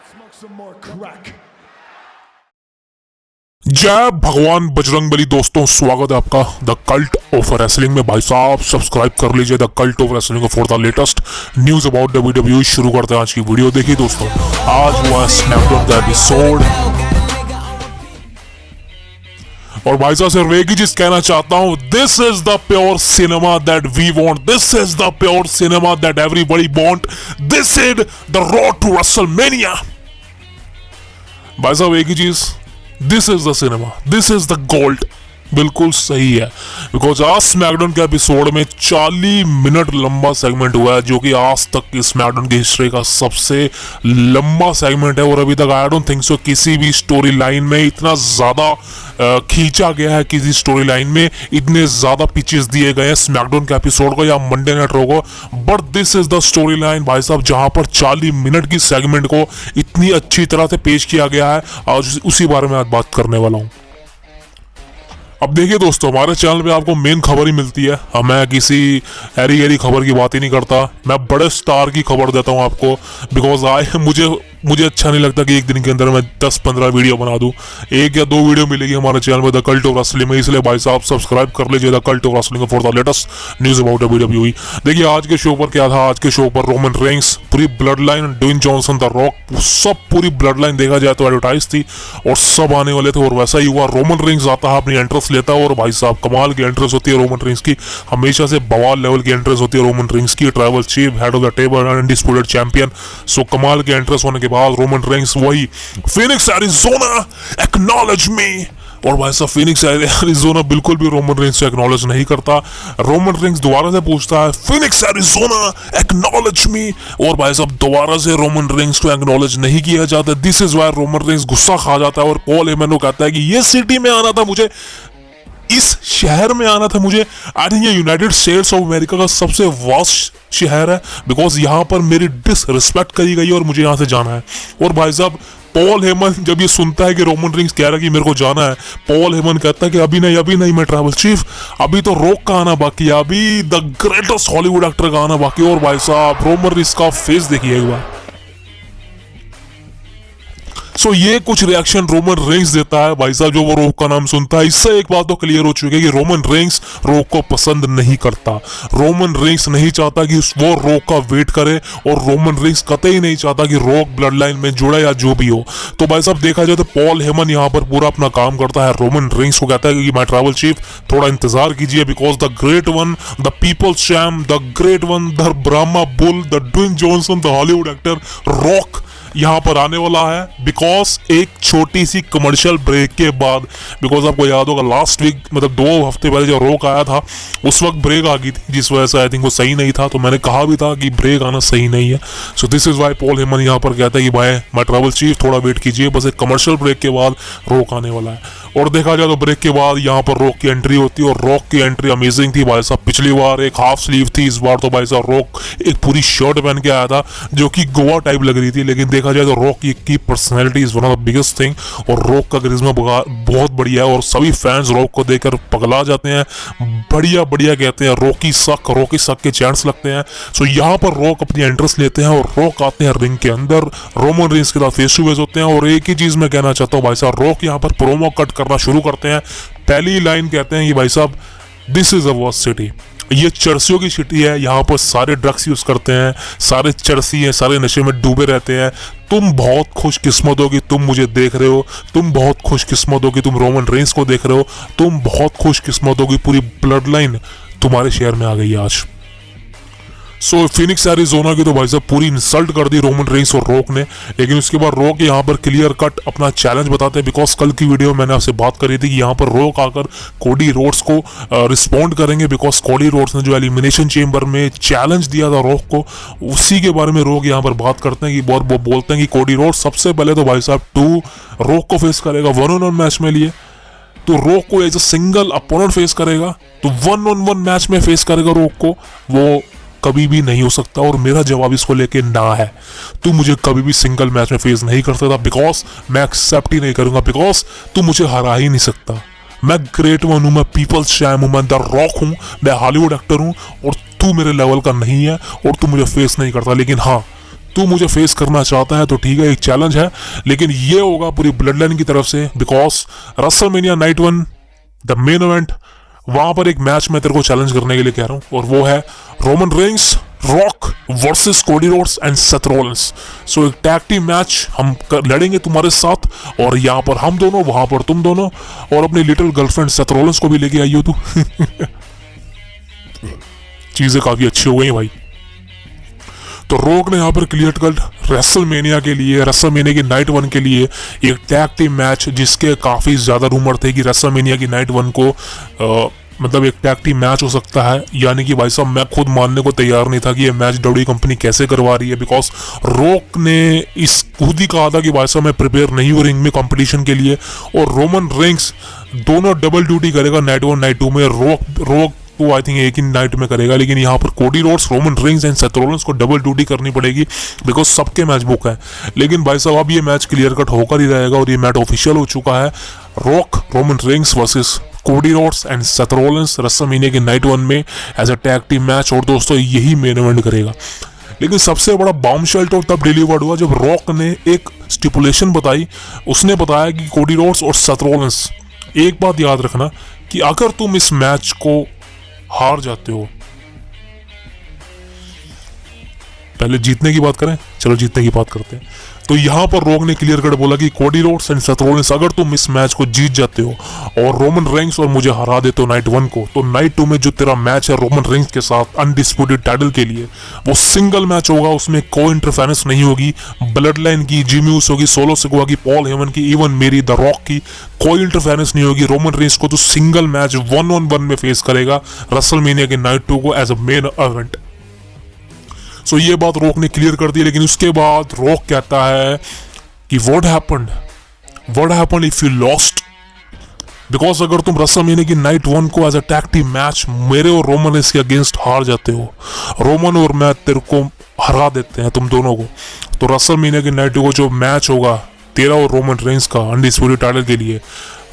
Smoke some more crack. जय भगवान बजरंगबली। दोस्तों स्वागत है आपका द कल्ट ऑफ रेसलिंग में। भाई साहब सब्सक्राइब कर लीजिए the cult of wrestling for the latest news about WWE। शुरू करते हैं आज की वीडियो। देखिए दोस्तों, आज हुआ स्मैकडाउन का एपिसोड और भाई साहब सिर्फ एक ही चीज कहना चाहता हूं, this is the pure cinema that we want, this is the pure cinema that everybody want, this is the road to WrestleMania. भाई साहब एक ही चीज, this is the cinema, this is the gold. बिल्कुल सही है, बिकॉज आज SmackDown के एपिसोड में 40 मिनट लंबा सेगमेंट हुआ है, जो कि आज तक की स्मैकडाउन की हिस्ट्री का सबसे लंबा सेगमेंट है। और अभी तक आई डोंट थिंक सो किसी भी स्टोरी लाइन में इतना ज्यादा खींचा गया है, किसी स्टोरी लाइन में इतने ज्यादा पिचेस दिए गए हैं स्मैकडाउन के एपिसोड को या मंडे नाइट रॉ को। But this is the story line भाई साहब, जहां पर 40 मिनट की सेगमेंट को इतनी अच्छी तरह से पेश किया गया है। आज उसी बारे में आज बात करने वाला हूं। अब देखिए दोस्तों, हमारे चैनल पे आपको मेन खबर ही मिलती है। मैं किसी हैरी हैरी खबर की बात ही नहीं करता, मैं बड़े स्टार की खबर देता हूं आपको। बिकॉज मुझे अच्छा नहीं लगता कि एक दिन के अंदर मैं 10-15 वीडियो बना दूं। एक या 2 वीडियो मिलेगी हमारे चैनल में द कल्ट ऑफ रेसलिंग में, इसलिए भाई साहब सब्सक्राइब कर लीजिए the cult of wrestling for the latest news about WWE। देखिए आज के शो पर क्या था, आज के शो पर रोमन रेंस, पूरी blood line, Dwayne Johnson, the Rock, सब पूरी ब्लड लाइन देखा जाए तो एडवर्टाइज थी और सब आने वाले थे। और वैसा ही हुआ, रोमन रेंस आता है, अपनी एंट्रेंस लेता है और भाई साहब कमाल की एंट्रेंस होती है रोमन रेंस की। हमेशा से बवाल लेवल की एंट्रेंस होती है रोमन रेंस की, tribal chief, head of the table, undisputed champion. So कमाल की एंट्रेंस होने के बाद रोमन रेंस वही फिनिक्स एरिज़ोना एक्नॉलेज मी, और भाई साहब फिनिक्स एरिज़ोना बिल्कुल भी रोमन रेंस से एक्नॉलेज नहीं करता। रोमन रेंस दोबारा से पूछता है फिनिक्स एरिज़ोना एक्नॉलेज मी, और भाई साहब दोबारा से रोमन रेंस को एक्नॉलेज नहीं किया जाता। This is why Roman Reigns गुस्सा खा जाता है और पॉल हेमन को कहता है कि ये सिटी में आना था मुझे, इस शहर में आना था मुझे। आई थिंक ये यूनाइटेड स्टेट्स ऑफ अमेरिका का सबसे वास्ट शहर है, बिकॉज यहाँ पर मेरी डिसरिस्पेक्ट करी गई है और मुझे यहाँ से जाना है। और भाई साहब पॉल हेमन जब ये सुनता है कि रोमन रिंग्स कह रहा है कि मेरे को जाना है, पॉल हेमन कहता है कि अभी नहीं मैं ट्रैवल चीफ, अभी तो रॉक का आना बाकी है, अभी द ग्रेटेस्ट हॉलीवुड एक्टर का आना बाकी है। और भाई साहब रोमन रिंग्स का फेस देखिए एक बार। सो ये कुछ रिएक्शन रोमन रेंस देता है भाई साहब जो वो रोक का नाम सुनता है। इससे एक बात तो क्लियर हो चुकी है कि रोमन रेंस रोक को पसंद नहीं करता। रोमन रेंस नहीं चाहता कि वो रोक का वेट करे, और रोमन रेंस कतई नहीं चाहता कि रोक ब्लड लाइन में जुड़े या जो भी हो। तो भाई साहब देखा जाए तो पॉल हेमन यहाँ पर पूरा अपना काम करता है। रोमन रेंस को कहता है कि माय ट्रैवल चीफ थोड़ा इंतजार कीजिए, because the great one, the people's champ, the great one, the Brahma bull, the Dwayne Johnson, the Hollywood actor Rock यहाँ पर आने वाला है। बिकॉज एक छोटी सी कमर्शियल ब्रेक के बाद, बिकॉज आपको याद होगा लास्ट वीक मतलब 2 हफ्ते पहले जब रॉक आया था उस वक्त ब्रेक आ गई थी, जिस वजह से आई थिंक वो सही नहीं था। तो मैंने कहा भी था कि ब्रेक आना सही नहीं है। So this is why Paul Heyman यहाँ पर कहता है कि भाई माय ट्रैवल चीफ थोड़ा वेट कीजिए, बस एक कमर्शियल ब्रेक के बाद रॉक आने वाला है। और देखा जाए तो ब्रेक के बाद यहाँ पर रॉक की एंट्री होती है और रॉक की एंट्री अमेजिंग थी भाई साहब। पिछली बार एक हाफ स्लीव थी, इस बार तो भाई साहब रॉक एक पूरी शर्ट पहन के आया था जो कि गोवा टाइप लग रही थी। लेकिन देखा जाए तो रॉक की personality is one of the biggest thing, और रॉक का करिश्मा बहुत बढ़िया है और सभी फैंस रॉक को देखकर पगला जाते हैं, बढ़िया बढ़िया कहते हैं, रॉकी सक के चैंट्स लगते हैं। सो यहाँ पर रॉक अपनी एंट्रेंस लेते हैं और रॉक आते हैं रिंग के अंदर, रोमन रेंस के साथ फेस टू फेस होते हैं। और एक ही चीज मैं कहना चाहता हूँ भाई साहब, रॉक यहाँ पर प्रोमो कट करना शुरू करते हैं। पहली लाइन कहते हैं कि भाई साहब this is a worst city, ये चर्सियों की सिटी है, यहाँ पर सारे ड्रग्स यूज करते हैं, सारे चर्सी हैं, सारे नशे में डूबे रहते हैं। तुम बहुत खुशकिस्मत हो कि तुम मुझे देख रहे हो, तुम बहुत खुशकिस्मत हो कि तुम रोमन रेंस को देख रहे हो, तुम बहुत खुशकिस्मत हो कि पूरी ब्लड लाइन तुम्हारे शहर में आ गई है आज। सो फिनिक्स एरिज़ोना की तो भाई साहब पूरी इंसल्ट कर दी रोमन रेंस और रॉक ने। लेकिन उसके बाद रॉक यहाँ पर क्लियर कट अपना चैलेंज बताते हैं, बिकॉज कल की वीडियो में मैंने आपसे बात करी थी कि यहाँ पर रॉक आकर कोडी रोड्स को रिस्पॉन्ड करेंगे, बिकॉज कोडी रोड्स ने जो एलिमिनेशन चेम्बर में चैलेंज दिया था रॉक को, उसी के बारे में रॉक यहाँ पर बात करते हैं कि वो बोलते हैं कि कोडी रोड्स सबसे पहले तो भाई साहब रॉक को फेस करेगा 1-on-1 मैच में लिए, तो रॉक को as a single opponent face करेगा, तो 1-on-1 मैच में फेस करेगा रॉक को, वो कभी भी नहीं हो सकता। और मेरा जवाब इसको लेके ना है, तू मुझे कभी भी सिंगल मैच में फेस नहीं कर सकता, बिकॉज मैं एक्सेप्ट ही नहीं करूंगा, बिकॉज तू मुझे हरा ही नहीं सकता। मैं ग्रेट वन हूं, मैं पीपल्स चैम्प हूं, मैं द रॉक हूं, मैं हॉलीवुड एक्टर हूं, और तू मेरे लेवल का नहीं है और तू मुझे फेस नहीं करता। लेकिन हाँ, तू मुझे फेस करना चाहता है तो ठीक है, एक चैलेंज है, लेकिन ये होगा पूरी ब्लड लाइन की तरफ से, because WrestleMania night 1 the main event, वहां पर एक मैच मैं तेरे को चैलेंज करने के लिए कह रहा हूं, और वो है Roman Reigns, Rock versus Cody Rhodes and Seth Rollins. So एक टैग टीम मैच हम लड़ेंगे तुम्हारे साथ, और यहाँ पर हम दोनों, वहां पर तुम दोनों, और अपनी लिटिल गर्लफ्रेंड सेथ रॉलिंस को भी लेके आई हो तू। चीजें काफी अच्छी हो गई भाई। तो रोक ने यहाँ पर क्लियर कट रेसलमेनिया के लिए, रेसलमेनिया की नाइट 1 के लिए एक टैग टीम मैच, जिसके काफी ज्यादा रूमर थे कि रेसलमेनिया की नाइट 1 को मतलब एक टैग टीम मैच हो सकता है, यानी कि भाई साहब मैं खुद मानने को तैयार नहीं था कि ये मैच डब्ल्यूडब्ल्यूई कंपनी कैसे करवा रही है, बिकॉज रोक ने इस खुद ही कहा था कि भाई साहब मैं प्रिपेयर नहीं हूँ रिंग में कंपटीशन के लिए, और रोमन रेंस दोनों डबल ड्यूटी करेगा नाइट 1 नाइट 2 में। रोक तो आई थिंक एक ही नाइट में करेगा, लेकिन यहाँ पर Cody Rhodes, Roman Reigns and Seth Rollins को डबल ड्यूटी करनी पड़ेगी, बिकॉज सबके मैच बुक है। लेकिन भाई साहब अब ये मैच क्लियर कट होकर ही रहेगा, और ये मैच ऑफिशियल हो चुका है, Rock Roman Reigns versus Cody Rhodes and Seth Rollins WrestleMania के नाइट 1 में as a tag team match, और दोस्तों यही मेन इवेंट करेगा। लेकिन सबसे बड़ा बॉम्बशेल तो तब डिलीवर्ड हुआ जब रॉक ने एक स्टिपुलेशन बताई। उसने बताया कि कोडी रोड्स और सेथ रॉलिंस, एक बात याद रखना कि अगर तुम इस मैच को हार जाते हो, पहले जीतने की बात करें, चलो जीतने की बात करते हैं। तो यहां पर रोक ने क्लियर कट बोला कि कोडी रोड्स एंड सेथ रॉलिंस, अगर तुम इस मैच को जीत जाते हो और रोमन रेंस और मुझे हरा देते हो नाइट 1 को, तो नाइट 2 में जो तेरा मैच है रोमन रेंस के साथ अनडिस्प्यूटेड टाइटल के लिए, वो सिंगल मैच होगा, उसमें कोई इंटरफेरेंस नहीं होगी। ब्लड लाइन की, जिमी ऊसो की, सोलो सिकोआ की, पॉल हेमन की, इवन मेरी द रॉक की कोई इंटरफेरेंस नहीं होगी। रोमन रेंस को तो सिंगल मैच 1-on-1 में फेस करेगा रेसलमेनिया के नाइट 2 को एज अ मेन इवेंट। सो ये बात रॉक ने क्लियर कर दी, लेकिन उसके बाद रॉक कहता है कि what happened if you lost, because अगर तुम रेसलमेनिया की नाइट 1 को as a tag team match मेरे और रोमन रेंस के अगेंस्ट हार जाते हो, रोमन और मैं तेरे को हरा देते हैं तुम दोनों को, तो रेसलमेनिया की नाइट 2 को जो मैच होगा तेरा और रोमन रेंस का अनडिस्प्यूटेड टाइटल के लिए,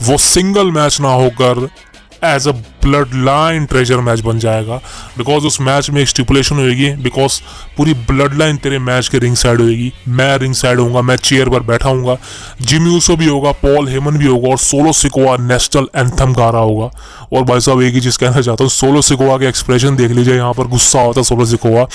वो सिंगल मैच ना होकर as a blood line treasure match बन जाएगा। बिकॉज उस मैच में एक स्टिपुलेशन होगी, बिकॉज पूरी ब्लड लाइन तेरे मैच के रिंग साइड होगी, मैं रिंग साइड होऊंगा, मैं चेयर पर बैठा हूँ, जिमी ऊसो भी होगा, पॉल हेमन भी होगा, और सोलो सिकोआ नेशनल एंथम गा रहा होगा। और भाई साहब एक ही चीज कहना चाहता हूँ, सोलो सिकोआ के एक्सप्रेशन देख लीजिए, यहाँ पर गुस्सा होता है सोलो सिकोआ,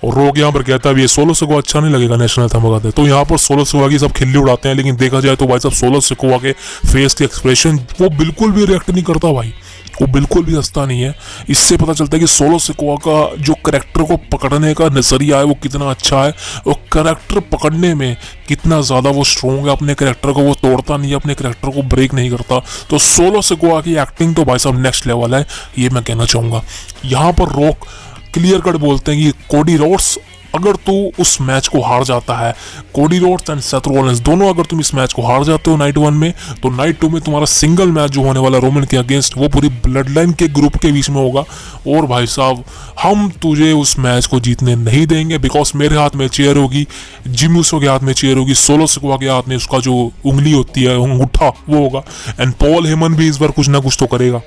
और रोक यहाँ पर कहता है ये सोलो सिकोआ अच्छा नहीं लगेगा नेशनल एंथम गाते। तो यहाँ पर सोलो सिकोआ की सब खिल्ली उड़ाते हैं, लेकिन देखा जाए तो भाई साहब सोलो सिकोआ के फेस के एक्सप्रेशन वो बिल्कुल भी रिएक्ट नहीं करता भाई, वो बिल्कुल भी हंसता नहीं है। इससे पता चलता है कि सोलो सिकोआ का जो करैक्टर को पकड़ने का नजरिया है वो कितना अच्छा है, वो करैक्टर पकड़ने में कितना ज़्यादा वो स्ट्रॉन्ग है, अपने करैक्टर को वो तोड़ता नहीं है, अपने करैक्टर को ब्रेक नहीं करता। तो सोलो सिकोआ की एक्टिंग तो भाई साहब नेक्स्ट लेवल है, ये मैं कहना चाहूँगा। यहाँ पर रॉक क्लियर कट बोलते हैं कि कोडी रोड्स, अगर तू उस मैच को हार जाता है, कोडी रोड्स एंड सेथ रॉलिंस दोनों अगर तुम इस मैच को हार जाते हो नाइट 1 में, तो नाइट 2 में तुम्हारा सिंगल मैच जो होने वाला रोमन के अगेंस्ट, वो पूरी ब्लड लाइन के ग्रुप के बीच में होगा। और भाई साहब हम तुझे उस मैच को जीतने नहीं देंगे, बिकॉज मेरे हाथ में चेयर होगी, जिमी ऊसो के हाथ में चेयर होगी, सोलो सिकोआ के हाथ में उसका जो उंगली होती है अंगूठा वो होगा, एंड पॉल हेमन भी इस बार कुछ ना कुछ तो करेगा।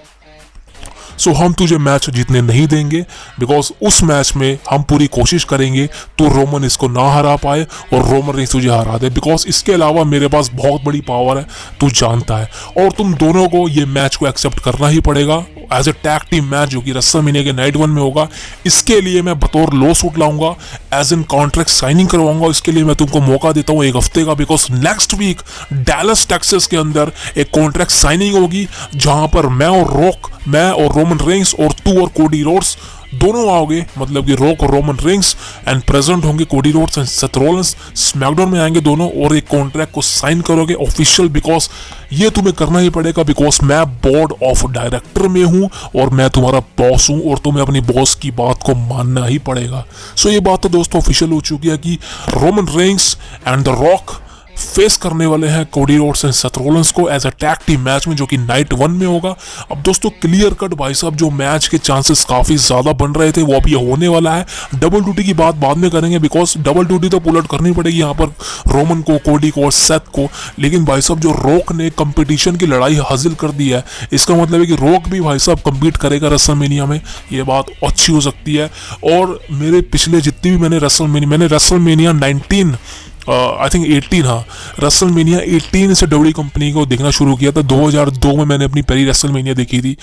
सो हम तुझे मैच जीतने नहीं देंगे, बिकॉज उस मैच में हम पूरी कोशिश करेंगे तो रोमन इसको ना हरा पाए और रोमन रेंस तुझे हरा दे, बिकॉज इसके अलावा मेरे पास बहुत बड़ी पावर है, तू जानता है। और तुम दोनों को ये मैच को एक्सेप्ट करना ही पड़ेगा as a tag team match, जो कि रेसलमेनिया के नाइट 1 में होगा। इसके लिए मैं बतौर लॉ सूट लाऊंगा, एज इन कॉन्ट्रैक्ट साइनिंग करवाऊंगा। इसके लिए मैं तुमको मौका देता हूँ 1 हफ्ते का, because next week Dallas Texas के अंदर एक कॉन्ट्रैक्ट साइनिंग होगी, जहां पर मैं और रोमन रेंस और तू और कोडी रोड्स दोनों आओगे, मतलब कि रॉक और रोमन रेंस, एंड प्रेजेंट होंगे कोडी Rhodes and Seth Rollins, SmackDown में आएंगे दोनों, और एक कॉन्ट्रैक्ट को साइन करोगे ऑफिशियल, बिकॉज ये तुम्हें करना ही पड़ेगा, बिकॉज मैं बोर्ड ऑफ डायरेक्टर में हूं और मैं तुम्हारा बॉस हूं, और तुम्हें अपनी बॉस की बात को मानना ही पड़ेगा। सो ये बात तो दोस्तों ऑफिशियल हो चुकी है कि Roman Reigns and the Rock face करने वाले हैं Cody Rhodes and Seth Rollins को as a tag team match में, जो कि नाइट 1 में होगा। अब दोस्तों क्लियर कट भाई साहब जो मैच के चांसेस काफी ज्यादा बन रहे थे वो अब ये होने वाला है। डबल ड्यूटी की बात बाद में करेंगे, बिकॉज डबल ड्यूटी तो पुल आउट करनी पड़ेगी यहाँ पर रोमन को, कोडी को और सेथ को। लेकिन भाई साहब जो रॉक ने कंपटीशन की लड़ाई हासिल कर दी है, इसका मतलब है कि रॉक भी भाई साहब कंपीट करेगा रेसलमेनिया में, ये बात अच्छी हो सकती है। और मेरे पिछले जितनी भी मैंने रेसलमेनिया 19 आई थिंक 18, हाँ रेसलमेनिया 18 से डब्ल्यू कंपनी को देखना शुरू किया था। 2002 में मैंने अपनी पहली रेसलमेनिया देखी थी।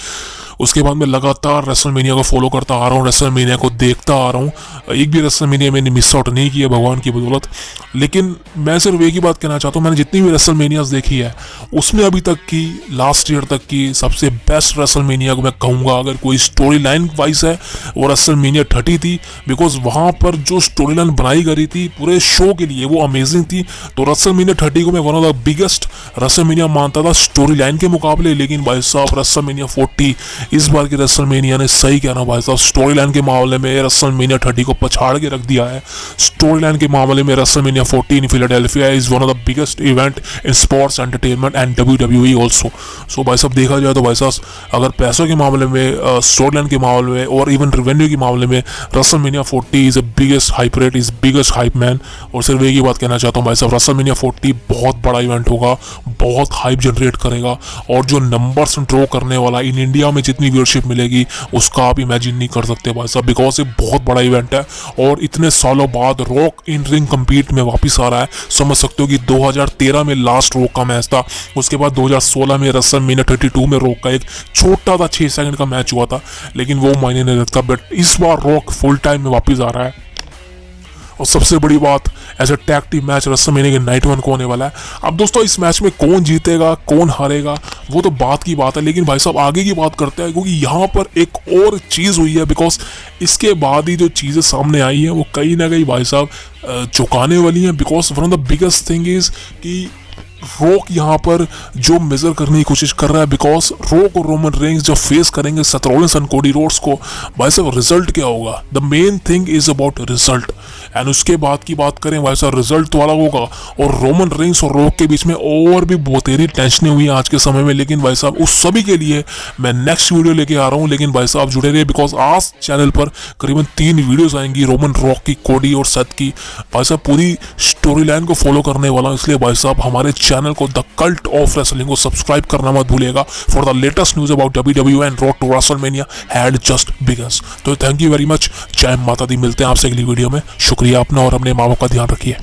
उसके बाद मैं लगातार रेसलमेनिया को फॉलो करता आ रहा हूँ, रेसलमेनिया को देखता आ रहा हूँ। एक भी रेसलमेनिया मैंने मिस आउट नहीं किया भगवान की बदौलत। लेकिन मैं सिर्फ एक ही बात कहना चाहता हूँ, मैंने जितनी भी रेसलमेनियाज देखी है उसमें अभी तक की, लास्ट ईयर तक की सबसे बेस्ट रेसलमेनिया को मैं कहूँगा, अगर कोई स्टोरी लाइन वाइज है वो रेसलमेनिया 30 थी। बिकॉज वहाँ पर जो स्टोरी लाइन बनाई गई थी पूरे शो के लिए वो अमेजिंग थी। तो रेसलमेनिया 30 को मैं one of the biggest WrestleMania मानता था स्टोरी लाइन के मुकाबले। लेकिन भाई साहब रेसलमेनिया 40, इस बार की रेसलमेनिया ने सही कहना भाई साहब, स्टोरी लाइन के मामले में रेसलमेनिया 30 को पछाड़ के रख दिया है। स्टोरी लाइन के मामले में WrestleMania 40 in Philadelphia is one of the biggest event in sports entertainment and WWE also. So भाई साहब देखा जाए तो भाई साहब अगर पैसों के मामले में, स्टोरी लाइन के मामले में और इवन रेवेन्यू के मामले में WrestleMania 40 is the biggest hype rate, is biggest hype man. और सिर्फ एक ही बात कहना चाहता हूँ भाई साहब, रेसलमेनिया 40 बहुत बड़ा इवेंट होगा, बहुत हाइप जनरेट करेगा। और जो नंबर्स ड्रॉ करने वाला इन इंडिया में जितनी व्यूअरशिप मिलेगी उसका आप इमेजिन नहीं कर सकते भाई साहब, बिकॉज ये बहुत बड़ा इवेंट है। और इतने सालों बाद रॉक इन रिंग कम्पीट में वापस आ रहा है। समझ सकते हो कि 2013 में लास्ट रॉक का मैच था, उसके बाद 2016 में रेसलमेनिया 32 में रॉक का एक छोटा सा 6 सेकंड का मैच हुआ था, लेकिन वो मायने नहीं रखता। बट इस बार रॉक फुल टाइम में वापस आ रहा है। और सबसे बड़ी बात, as a tag team match WrestleMania के नाइट 1 को होने वाला है। अब दोस्तों इस मैच में कौन जीतेगा कौन हारेगा वो तो बात की बात है, लेकिन भाई साहब आगे की बात करते हैं, क्योंकि यहाँ पर एक और चीज़ हुई है। बिकॉज इसके बाद ही जो चीज़ें सामने आई हैं वो कहीं ना कहीं भाई साहब चौंकाने वाली हैं। Because one of the biggest thing is कि रॉक यहाँ पर जो मेजर करने की कोशिश कर रहा है, बिकॉज रॉक और रोमन रेंस जब फेस करेंगे Seth Rollins and Cody Rhodes को, भाई साहब रिजल्ट क्या होगा? The main thing is about result. And उसके बाद की बात करें भाई साहब, रिजल्ट तो अलग होगा। और रोमन रेंस और रॉक के बीच में और भी बहुतेरी टेंशनें हुई हैं आज के समय में। लेकिन भाई साहब उस सभी के लिए मैं नेक्स्ट वीडियो लेके आ रहा हूँ। लेकिन भाई साहब जुड़े रहिए, बिकॉज आज चैनल पर करीबन 3 वीडियोज आएंगी, रोमन, रॉक की, कोडी और सेथ की। भाई साहब पूरी स्टोरी लाइन को फॉलो करने वाला हूँ, इसलिए भाई साहब हमारे चैनल को द कल्ट ऑफ रेसलिंग को सब्सक्राइब करना मत भूलिएगा for the latest news about WWE and road to WrestleMania had just begun. तो थैंक यू वेरी मच, जय माता दी। मिलते हैं आपसे अगली वीडियो में। शुक्रिया अपना और अपने माँ बाप का ध्यान रखिए।